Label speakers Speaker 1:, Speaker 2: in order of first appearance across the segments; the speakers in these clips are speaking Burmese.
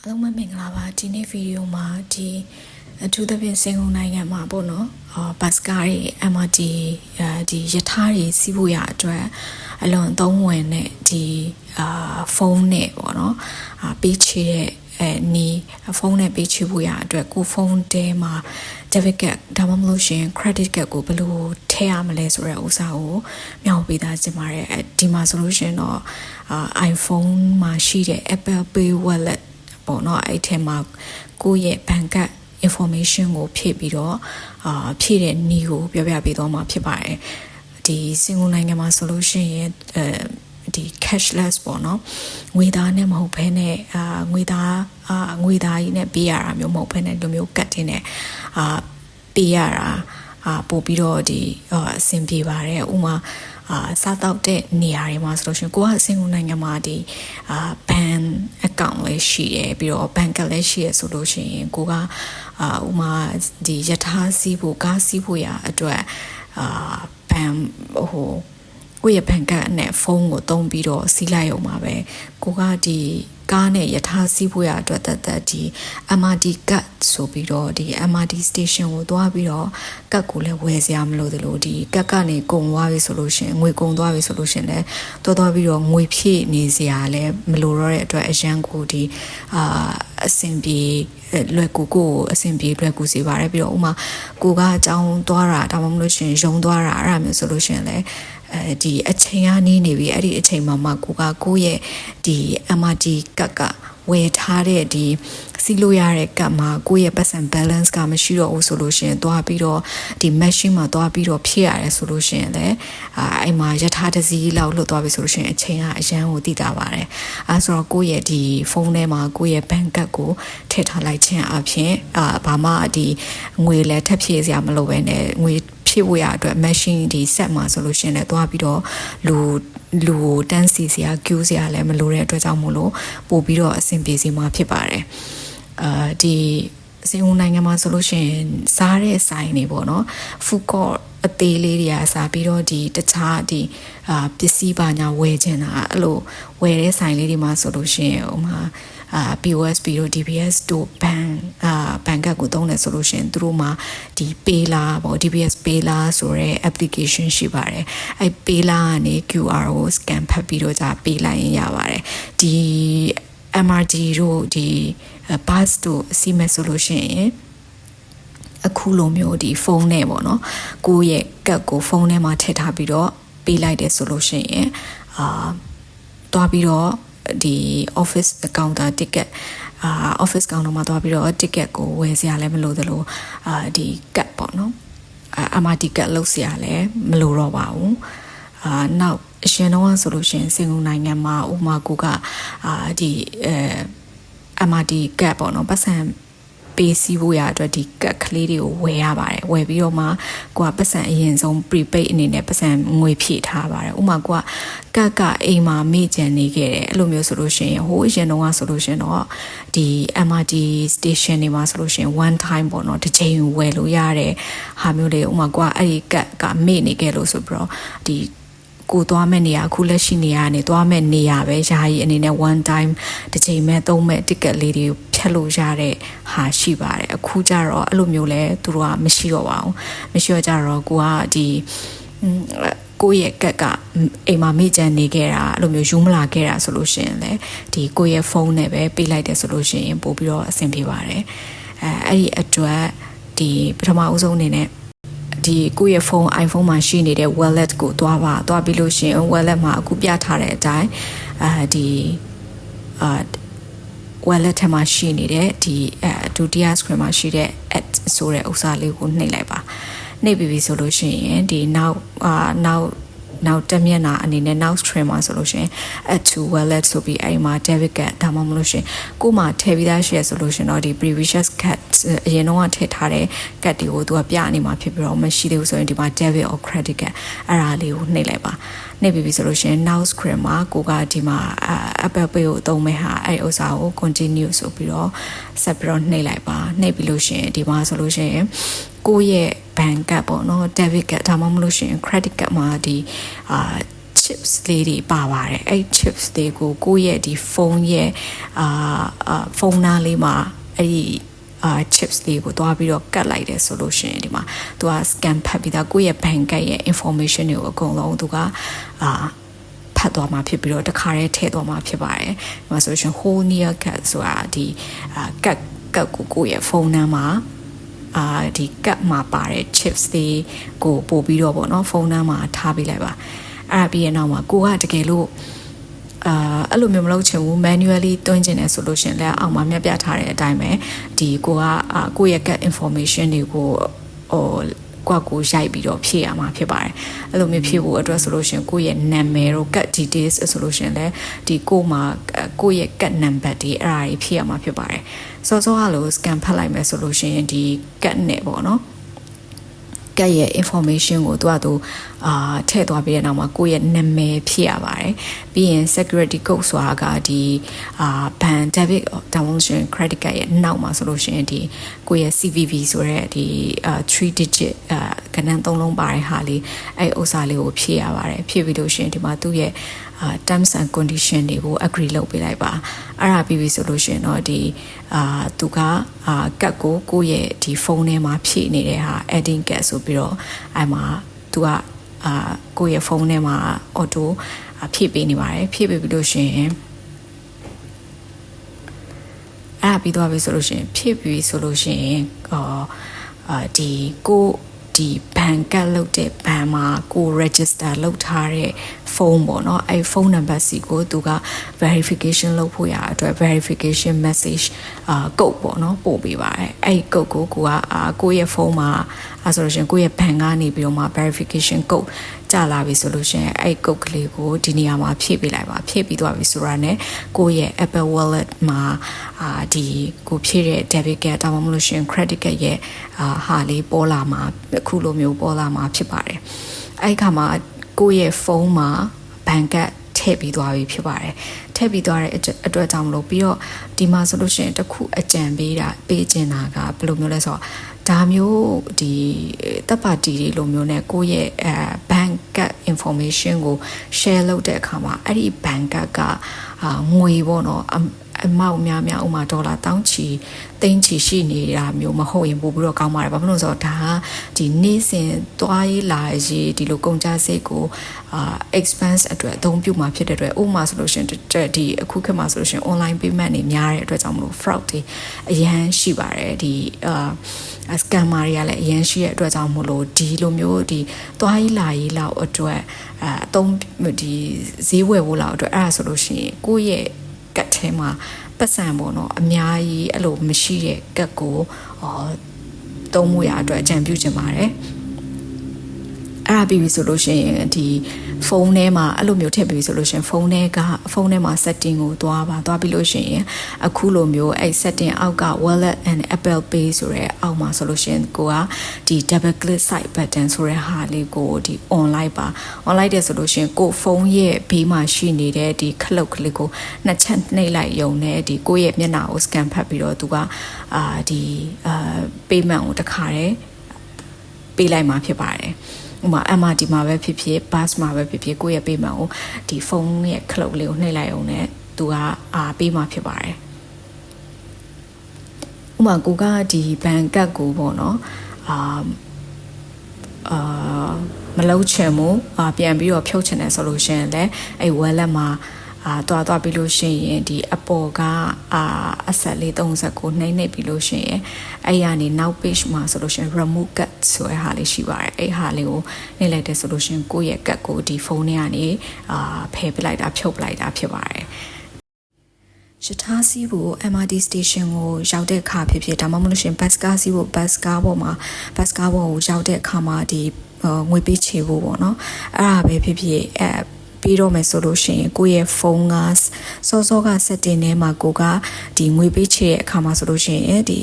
Speaker 1: အားလုံးပဲမင်္ဂလာပါဒီနေ့ဗီဒီယိုမှာဒီအထူးသဖြင့်စင်ကုန်နိုင်ငံမှာပေါ့နော်ဘတ်စကားတွေ MRT ဒီရထားတွေစီးဖို့ရအတွက်အလွန်သုံးဝင်တဲ့ဒီဖုန်းနဲ့ပေါ့နော်ပေးချေတဲ့နီးဖုန်းနဲ့ပေးချေဖို့ရအတွက်ကိုဖုန်းတဲမှာ debit card ဒါမှမဟုတ်ရှင် credit card ကိုဘယ်လိုထည့်ရမလဲဆိုတဲ့ဥစ္စာကိုမျှဝေပေးသားချင်ပါတယ်ဒီမှာဆိုလို့ရှင်တော့ iPhone မှာရှိတဲ့ Apple Pay Wallet ပေါ့နော်အဲ့ထဲမှာကိုယ့်ရဲ့ bank card information ကိုဖြည့်ပြီးတော့ဖြည့်တဲ့နည်းကိုပြောပြပေးသွားမှာဖြစ်ပါတယ်ဒီစင်ကာပူနိုင်ငံမှာဆိုလို့ရှိရင်ဒီ cashless ပေါ့နော်ငွေသားနဲ့မဟုတ်ဘဲနဲ့ငွေသားကြီးနဲ့ပေးရတာမျိုးမဟုတ်ဘဲနဲ့လိုမျိုးကတ်တင်နဲ့ပေးရတာပို့ပြီးတော့ဒီအဆင်ပြေပါတယ်ဥမာစားတော့တဲ့နေရာတွေမှာဆိုလို့ရှိရင်ကိုကစင်ကာပူနိုင်ငံမှာဒီဘဏ်အကောင့်လေးရှိတယ်ပြီးတော့ဘဏ်ကလည်းရှိရဆိုလို့ရှိရင်ကိုကဥမာဒီရထားစီးဖို့ကားစီးဖို့ရအတွက်ဘဏ်ကိုယ့်ရဲ့ဘဏ်ကနဲ့ဖုန်းကိုသုံးပြီးတော့စီးလိုက်အောင်ပါပဲကိုကဒီကားနဲ့ရထားစီးဖို့ရအတွက်တက်ဒီ MRT ကတ်ဆိုပြီးတော့ဒီ MRT station ကိုသွားပြီးတော့ကတ်ကိုလည်းဝယ်စရာမလိုသလိုဒီကတ်ကနေကုန်သွားပြီဆိုလို့ရှင်ငွေကုန်သွားပြီဆိုလို့ရှင်လည်းသွားပြီးတော့ငွေဖြည့်နေစရာလည်းမလိုတော့တဲ့အတွက်အရန်ကိုဒီအဆင်ပြေလွယ်ကူကိုအဆင်ပြေလွယ်ကူစေပါတယ်ပြီးတော့ဥမာကိုကအကြောင်းသွားတာဒါမှမဟုတ်ရှင်ရုံသွားတာအဲ့ဒါမျိုးဆိုလို့ရှင်လည်းဒီအချိန်ကနေနေပြီအဲ့ဒီအချိန်မှာကိုရဲ့ဒီ MRT ကတ်ကဝယ်ထားတဲ့ဒီစီးလို့ရတဲ့ကတ်မှာကိုရဲ့ပတ်စံ balance ကမရှိတော့ဘူးဆိုလို့ရှိရင်သွားပြီးတော့ဒီ machine မှာသွားပြီးတော့ဖြည့်ရတယ်ဆိုလို့ရှိရင်လည်းအဲ့မှာရထားတစ်စီးလောက်လွတ်သွားပြီဆိုလို့ရှိရင်အချိန်ကအရန်ကိုတည်တာပါတယ်အဲဆိုတော့ကိုရဲ့ဒီဖုန်းထဲမှာကိုရဲ့ bank ကတ်ကိုထည့်ထားလိုက်ခြင်းအပြင်ဘာမှဒီငွေလည်းထပ်ဖြည့်စရာမလိုပဲနဲ့ငွေဖြည့်ဖို့ရအတွက် machine ဒီ set မှာဆိုလို့ရှိရင်လည်းသွားပြီးတော့လူတန်းစီစရာ queue စရာလည်းမလိုတဲ့အတွက်ကြောင့်မို့လို့ပို့ပြီးတော့အဆင်ပြေစီမှာဖြစ်ပါတယ်ဒီစင်ကာပူနိုင်ငံမှာဆိုလို့ရှိရင်စားတဲ့ဆိုင်တွေပေါ့နော် food court အသေးလေးတွေကစားပြီးတော့ဒီတခြားဒီပစ္စည်းပါညာဝယ်ချင်တာအဲ့လိုဝယ်တဲ့ဆိုင်လေးတွေမှာဆိုလို့ရှိရင်ဟိုမှာPOS ပြီးတော့ DBS တို့ဘဏ်ကတ်ကိုသုံးတယ်ဆိုလို့ရှိရင်သူတို့မှာဒီ Payla ပေါ့ DBS Payla ဆိုတဲ့ application ရှိပါတယ်အဲ့ Payla ကနေ QR ကို scan ဖတ်ပြီးတော့じゃ pay လိုက်ရင်ရပါတယ်ဒီ MRT တို့ဒီ bus တို့စီးမယ်ဆိုလို့ရှိရင်အခုလိုမျိုးဒီဖုန်းနဲ့ပေါ့နော်ကိုယ့်ရဲ့ကတ်ကိုဖုန်းထဲမှာထည့်ထားပြီးတော့ပေးလိုက်တယ်ဆိုလို့ရှိရင်တွားပြီးတော့ဒီ office counter ticket office counter မှာတွားပြီးတော့ ticket ကိုဝယ်စရာလည်းမလိုသလိုဒီကတ်ပေါ့နော်MRT ကတ်လုပ်စရာလည်းမလိုတော့ပါဘူးနောက်အရှင်တော့ဆိုလို့ရှိရင်စင်ကာပူနိုင်ငံမှာဥမာကိုကဒီ MRT ကတ်ပေါ့နော်ပတ်စံပေးစီးဖို့ရအတွက်ဒီကတ်ကလေးတွေကိုဝယ်ရပါတယ်ဝယ်ပြီးတော့မှကိုကပတ်စံအရင်ဆုံး prepaid အနေနဲ့ပတ်စံငွေဖြည့်ထားပါတယ်ဥမာကိုကအိမ်မှာမေ့ကြံနေခဲ့တယ်အဲ့လိုမျိုးဆိုလို့ရှိရင်ဟိုအရင်တော့ဆိုလို့ရှိရင်တော့ဒီ MRT station တွေမှာဆိုလို့ရှိရင် one time ပေါ့နော်တစ်ချိန်ဝယ်လို့ရတဲ့ဟာမျိုးလေးဥမာကိုအဲ့ဒီကမေ့နေခဲ့လို့ဆိုပြီးတော့ဒီကိုသွားမဲ့နေရအခုလက်ရှိနေရနေသွားမဲ့နေရပဲယာယီအနေနဲ့ one time တစ်ချိန်မဲ့သုံးမဲ့ ticket လေးတွေဖြတ်လို့ရတဲ့ဟာရှိပါတယ်အခုကျတော့အဲ့လိုမျိုးလဲသူတို့ကမရှိတော့ပါဘူးမရှိတော့ကြတော့ကိုကဒီကိုယ့်ရဲ့ကတ်ကအိမ်မှာမိကြံနေခဲ့တာအဲ့လိုမျိုးယူမလာခဲ့တာဆိုလို့ရှိရင်လေဒီကိုယ့်ရဲ့ဖုန်းနဲ့ပဲပေးလိုက်တယ်ဆိုလို့ရှိရင်ပို့ပြီးတော့အဆင်ပြေပါတယ်အဲ့ဒီအတွက်ဒီပထမအဦးဆုံးအနေနဲ့ဒီကိုယ့်ရဲ့ဖုန်း iPhone မှာရှိနေတဲ့ wallet ကိုသွားပြီးလို့ရှိရင် wallet မှာအခုပြထားတဲ့အတိုင်းဒီwallet ထဲမှာရှိနေတဲ့ဒီဒုတိယ screen မှာရှိတဲ့ add ဆိုတဲ့ဥစ္စာလေးကိုနှိပ်လိုက်ပါနှိပ်ပြီးပြီဆိုလို့ရှိရင်ဒီနောက်တက်မျက်နှာအနေနဲ့ now stream မှာဆိုလို့ရှိရင် add to wallet ဆိုပြီးအဲ့ဒီမှာ debit card ဒါမှမဟုတ်လို့ရှိရင်ကိုမှထည့်ပြီးသားရှိရဆိုလို့ရှိရင်တော့ဒီ previous card အရင်တော့ထည့်ထားတဲ့ card တွေကိုသူကပြနေမှာဖြစ်ပြီးတော့မရှိသေးဘူးဆိုရင်ဒီမှာ debit or credit card အဲ့ဒါလေးကိုနှိပ်လိုက်ပါနှိပ်ပြီးပြီဆိုလို့ရှိရင် now screen မှာကိုကဒီမှာ Apple Pay ကိုသုံးမဲ့ဟာအဲ့ဥစ္စာကို continue ဆိုပြီးတော့ဆက်ပြီးတော့နှိပ်လိုက်ပါနှိပ်ပြီးလို့ရှိရင်ဒီမှာဆိုလို့ရှိရင်ကိုရဲ့ bank ကပေါ့နော် debit card ဒါမှမဟုတ်လို့ရှိရင် credit card မှာဒီ chips လေးတွေပါပါတယ်အဲ့ chips တွေကိုကိုယ့်ရဲ့ဒီဖုန်းရဲ့ဖုန်းနားလေးမှာအဲ့ဒီchips လေးကိုတွားပြီးတော့ကတ်လိုက်တယ်ဆိုလို့ရှိရင်ဒီမှာသူက scan ဖတ်ပြီးသားကိုယ့်ရဲ့ bank ကရဲ့ information တွေကိုအကုန်လုံးသူကဖတ်သွားမှာဖြစ်ပြီးတော့တခါတည်းထည့်သွားမှာဖြစ်ပါတယ်ဒီမှာဆိုလို့ရှိရင် whole near cut ဆိုတာဒီကတ်ကိုယ့်ရဲ့ဖုန်းနားမှာဒီကတ်မှာပါတဲ့ chips တွေကိုပို့ပြီးတော့ပေါ့နော်ဖုန်းနားမှာထားပေးလိုက်ပါအဲ့ပြီးရနောက်မှာကိုကတကယ်လို့အဲ့လိုမျိုးမလုပ်ချင်ဘူး manually တွင်းကျင်တယ်ဆိုလို့ရှင်လဲအောက်မှာမြတ်ပြထားတဲ့အတိုင်းပဲဒီကိုယ့်ရဲ့ get information တွေကိုကိုရိုက်ပြီးတော့ဖြည့်ရမှာဖြစ်ပါတယ်အဲ့လိုမျိုးဖြည့်ဖို့အတွက်ဆိုလို့ရှင်ကိုယ့်ရဲ့နာမည်တို့ get details ဆိုလို့ရှင်လဲဒီကိုယ့်ရဲ့ get number တွေအဲ့ဒါတွေဖြည့်ရမှာဖြစ်ပါတယ်စောကလို့ scan ဖတ်လိုက်မယ်ဆိုလို့ရှင်ဒီ get နဲ့ပေါ့နော်ကဲ့ရဲ့ information ကိုသူထည့်သွားပြီးတဲ့နောက်မှာကိုယ့်ရဲ့နာမည်ဖြည့်ရပါတယ်ပြီးရင် security code ဆိုတာကဒီဘဏ် debit ဒါမှမဟုတ် credit card ရဲ့နောက်မှာဆိုလို့ရှိရင်ဒီကိုယ့်ရဲ့ CVV ဆိုတဲ့ဒီ3 digit ကဏ္ဍ3လုံးပါတဲ့ဟာလေးအဲ့ဥစ္စာလေးကိုဖြည့်ရပါတယ်ဖြည့်ပြီးလို့ရှိရင်ဒီမှာသူ့ရဲ့terms and condition တွေကို agree လုပ်ပေးလိုက်ပါအဲ့ဒါပြီးပြီဆိုလို့ရှိရင်တော့ဒီသူကကတ်ကိုယ့်ရဲ့ဒီဖုန်းထဲမှာဖြည့်နေတဲ့ဟာ adding cat ဆိုပြီးတော့အဲ့မှာသူကကိုယ့်ရဲ့ဖုန်းထဲမှာ auto ဖြည့်ပေးနေပါတယ်ဖြည့်ပေးပြီးလို့ရှိရင်အဲ့ပြီးသွားပြီဆိုလို့ရှိရင်ဖြည့်ပြီးဆိုလို့ရှိရင်ဒီဒီဘဏ်ကတ်လုပ်တဲ့ဘဏ်မှာကို register လုပ်ထားတဲ့ဖုန်းပေါ့နော်အဲ့ဖုန်းနံပါတ်စီကိုသူက verification လုပ်ဖို့ရအတွက် verification message code ပေါ့နော်ပို့ပေးပါတယ်အဲ့ code ကိုကိုယ့်ရဲ့ဖုန်းမှာဆိုလို့ရှိရင်ကိုယ့်ရဲ့ဘဏ်ကနေပြီးတော့မှ verification code ကြာလာပြီဆိုလို့ရှိရင်အဲ့ code ကလေးကိုဒီနေရာမှာဖြည့်ပေးလိုက်ပါဖြည့်ပြီးသွားပြီဆိုတာနဲ့ကိုယ့်ရဲ့ Apple Wallet မှာဒီကိုဖြည့်တဲ့ debit card တောင်းမလို့ရှိရင် credit card ရဲ့ဟာလေးပေါ်လာမှာအခုလိုမျိုးပေါ်လာမှာဖြစ်ပါတယ်အဲ့ခါမှာကိုယ့်ရဲ့ဖုန်းမှာဘဏ်ကတ်ထည့်ပြီးသွားပြီဖြစ်ပါတယ်ထည့်ပြီးသွားတဲ့အတွက်ကြောင့်မလို့ပြီးတော့ဒီမှာဆိုလို့ရှိရင်တခုအကြံပေးချင်တာကဘယ်လိုမျိုးလဲဆိုတော့ဒါမျိုးဒီတပ်ပါတီတွေလိုမျိုးနဲ့ကိုယ့်ရဲ့ဘဏ်ကတ် information ကို share လုပ်တဲ့အခါမှာအဲ့ဒီဘဏ်ကတ်ကငွေပေါ့နော်အမောက်များဥမာဒေါ်လာတောင်းချီသိန်းချီရှိနေတာမျိုးမဟုတ်ရင်ပို့ပြီးတော့ကောင်းပါတယ်ဘာဖြစ်လို့လဲဆိုတော့ဒါကဒီနေ့စဉ်သွားရေးလာရေးဒီလိုကုန်ကျစရိတ်ကိုexpense အတွက်အသုံးပြုမှာဖြစ်တဲ့အတွက်ဥပမာဆိုလို့ရှိရင်ဒီအခုခေတ်မှာဆိုလို့ရှိရင် online payment တွေများတဲ့အတွက်ကြောင့်မလို့ fraud တွေအရန်ရှိပါတယ်ဒီscammer တွေကလည်းအရန်ရှိတဲ့အတွက်ကြောင့်မလို့ဒီလိုမျိုးဒီသွားရေးလာရေးလောက်အတွက်အသုံးဒီဈေးဝယ်ဖို့လောက်အတွက်အဲ့ဒါဆိုလို့ရှိရင်ကိုယ့်ရဲ့ကတ်ထဲမှာပတ်စံပေါ့နော်အများကြီးအဲ့လိုမရှိတဲ့ကတ်ကိုသုံးမှုရအတွက်အကြံပြုချင်ပါတယ်အဲ့ဒါပြီးပြီဆိုလို့ရှိရင်ဒီဖုန်းထဲမှာအဲ့လိုမျိုးထည့်ပြီးဆိုလို့ရှိရင်ဖုန်းထဲမှာ setting ကိုသွားပြီးလို့ရှိရင်အခုလိုမျိုးအဲ့ setting အောက်က wallet and Apple Pay ဆိုတဲ့အောက်မှာဆိုလို့ရှိရင်ကိုကဒီ double click side button ဆိုတဲ့ဟာလေးကိုဒီ online တယ်ဆိုလို့ရှိရင်ကိုဖုန်းရဲ့ဘေးမှာရှိနေတဲ့ဒီခလုတ်ကလေးကိုနှစ်ချက်နှိပ်လိုက်ရုံနဲ့ဒီကိုရဲ့မျက်နှာကို scan ဖတ်ပြီးတော့သူကဒီ payment ကိုတခါတည်းပေးလိုက်မှာဖြစ်ပါတယ်ဥမာ MRT မှာပဲဖြစ်ဖြစ် bus မှာပဲဖြစ်ဖြစ်ကိုယ့်ရဲ့ payment ကိုဒီဖုန်းရဲ့ cloud လေးကိုနှိပ်လိုက်အောင်နဲ့သူကပေးမှာဖြစ်ပါတယ်ဥမာကိုကဒီဘဏ်ကတ်ကိုပေါ့နော်မလုံးချင်ဘူးပြန်ပြီးတော့ဖြုတ်ချင်တယ်ဆိုလို့ရှိရင်လည်းအဲ့ wallet မှာတွားပြီးလို့ရှိရင်ဒီအပေါ်ကအဆက်လေး39နှိမ့်ပြီးလို့ရှိရင်အဲ့ရနေနောက် page မှာဆိုလို့ရှိရင် remove cut ဆိုတဲ့ဟာလေးရှိပါတယ်အဲ့ဟာလေးကိုနှိမ့်လိုက်တယ်ဆိုလို့ရှိရင်ကိုယ့်ရဲ့ cut ကိုဒီဖုန်းထဲကနေဖယ်ပလိုက်တာဖြုတ်ပလိုက်တာဖြစ်ပါတယ်ရထားစီးဖို့ MRT station ကိုရောက်တဲ့အခါဖြစ်ဒါမှမဟုတ်လို့ရှိရင် bus ကားစီးဖို့ bus ကားပေါ်ကိုရောက်တဲ့အခါမှာဒီငွေပေးချေဖို့ပေါ့နော်အဲ့ဒါပဲဖြစ်ပြီးတော့မယ်ဆိုလို့ရှိရင်ကိုယ့်ရဲ့ဖုန်းကစောက setting ထဲမှာကိုကဒီငွေပေးချေတဲ့အခါမှာဆိုလို့ရှိရင်ဒီ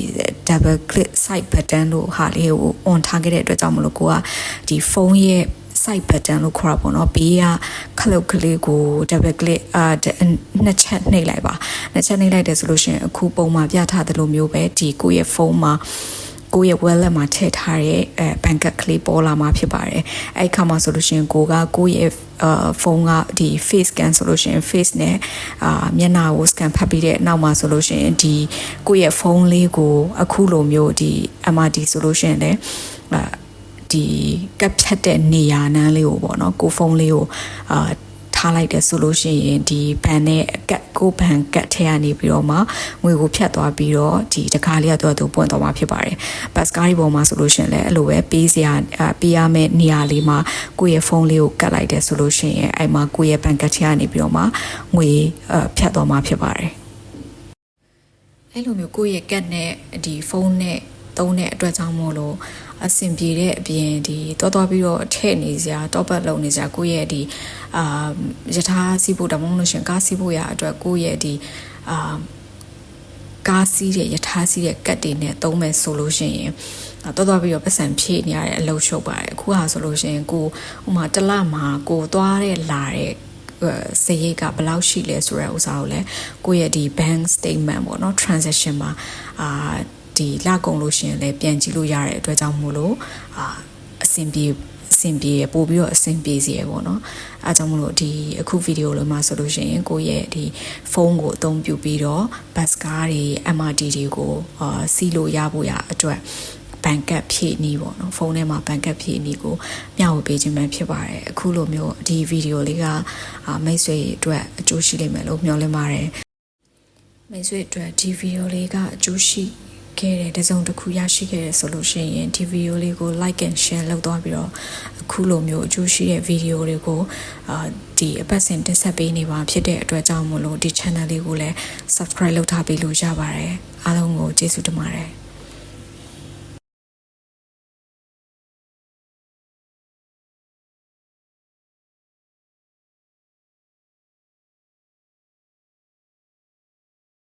Speaker 1: double click side button လို့ဟာလေးကို on ထားခဲ့တဲ့အတွက်ကြောင့်မလို့ကိုကဒီဖုန်းရဲ့ side button လို့ခေါ်တာပေါ့နော်ဘေးကခလုတ်ကလေးကို double click နှစ်ချက်နှိပ်လိုက်တယ်ဆိုလို့ရှိရင်အခုပုံမှာပြထားသလိုမျိုးပဲဒီကိုယ့်ရဲ့ဖုန်းမှာ ကိုယ့်ရဲ့ wallet မှာထည့်ထားတဲ့ဘဏ်ကတ်ကလေးပေါ်လာမှာဖြစ်ပါတယ်အဲ့ခါမှာဆိုလို့ရှိရင်ကိုယ့်ရဲ့ဖုန်းကဒီ face scan ဆိုလို့ရှိရင် face နဲ့မျက်နှာကို scan ဖတ်ပြီးတဲ့နောက်မှာဆိုလို့ရှိရင်ဒီကိုယ့်ရဲ့ဖုန်းလေးကိုအခုလိုမျိုးဒီ MRD ဆိုလို့ရှိရင်လည်းဒီကပ်ဖြတ်တဲ့နေရာနန်းလေးကိုပေါ့နော်ကိုဖုန်းလေးကိုထားလိုက်တယ်ဆိုလို့ရှိရင်ဒီဘဏ်နဲ့ကိုဘဏ်ကတ်ထဲကနေပြီးတော့မှငွေကိုဖြတ်သွားပြီးတော့ဒီတခါလေးကတော့သူပွင့်သွားမှာဖြစ်ပါတယ်ဘတ်စကားဒီပေါ်မှာဆိုလို့ရှိရင်လည်းအဲ့လိုပဲပေးရမယ့်နေရာလေးမှာကိုယ့်ရဲ့ဖုန်းလေးကိုကတ်လိုက်တယ်ဆိုလို့ရှိရင်အဲ့မှာကိုယ့်ရဲ့ဘဏ်ကတ်ထဲကနေပြီးတော့မှငွေဖြတ်သွားမှာဖြစ်ပါတယ်အဲ့လိုမျိုးကိုယ့်ရဲ့ကတ်နဲ့ဒီဖုန်းနဲ့သုံးတဲ့အတွက်ကြောင့်မို့လို့အဆင်ပြေတဲ့အပြင်ဒီတော်ပြီးတော့ထည့်နေစရာတော့ပတ်လုံးနေစရာကိုယ့်ရဲ့ဒီယထာစီးဖို့တမုံလို့ရှင်ကားစီးဖို့ရအတွက်ကိုယ့်ရဲ့ဒီကားစီးတဲ့ယထာစီးတဲ့ကတ်တွေနဲ့သုံးမယ်ဆိုလို့ရှိရင်တော်ပြီးတော့ပတ်စံဖြည့်နေရတဲ့အလုပ်ရှုပ်ပါတယ်အခုဟာဆိုလို့ရှိရင်ကိုဥမာတစ်လမှာကိုသွားတဲ့လာတဲ့စရိတ်ကဘယ်လောက်ရှိလဲဆိုတဲ့ဥစ္စာကိုလည်းကိုယ့်ရဲ့ဒီ bank statement ပေါ့နော် transaction မှာဒီလကုန်လို့ရှိရင်လည်းပြန်ကြည့်လို့ရတဲ့အတွက်ကြောင့်မို့လို့အဆင်ပြေပို့ပြီးတော့အဆင်ပြေစီရပေါ့နော်အဲကြောင့်မို့လို့ဒီအခုဗီဒီယိုလေးမှာဆိုလို့ရှိရင်ကိုယ့်ရဲ့ဒီဖုန်းကိုအသုံးပြုပြီးတော့ဘတ်စကားတွေ MRD တွေကိုစီးလို့ရဖို့ရအတွက်ဘဏ်ကတ်ဖြည့်နည်းပေါ့နော်ဖုန်းထဲမှာဘဏ်ကတ်ဖြည့်နည်းကိုမျှဝေပေးခြင်းပဲဖြစ်ပါတယ်အခုလိုမျိုးဒီဗီဒီယိုလေးကမိတ်ဆွေအတွက်အကျိုးရှိလိမ့်မယ်လို့မျှော်လင့်ပါတယ်မိတ်ဆွေအတွက်ဒီဗီဒီယိုလေးကအကျိုးရှိခဲ့တဲ့တစုံတစ်ခုရရှိခဲ့တယ်ဆိုလို့ရှိရင်ဒီဗီဒီယိုလေးကို like and share လုပ်သွားပြီးတော့အခုလိုမျိုးအကျိုးရှိတဲ့ဗီဒီယိုတွေကိုဒီအပတ်စဉ်တင်ဆက်ပေးနေပါဖြစ်တဲ့အတွက်ကြောင့်မို့လို့ဒီ channel လေးကိုလည်း subscribe လုပ်ထားပေးလို့ရပါတယ်အားလုံးကိုကျေးဇူးတင်ပါတယ်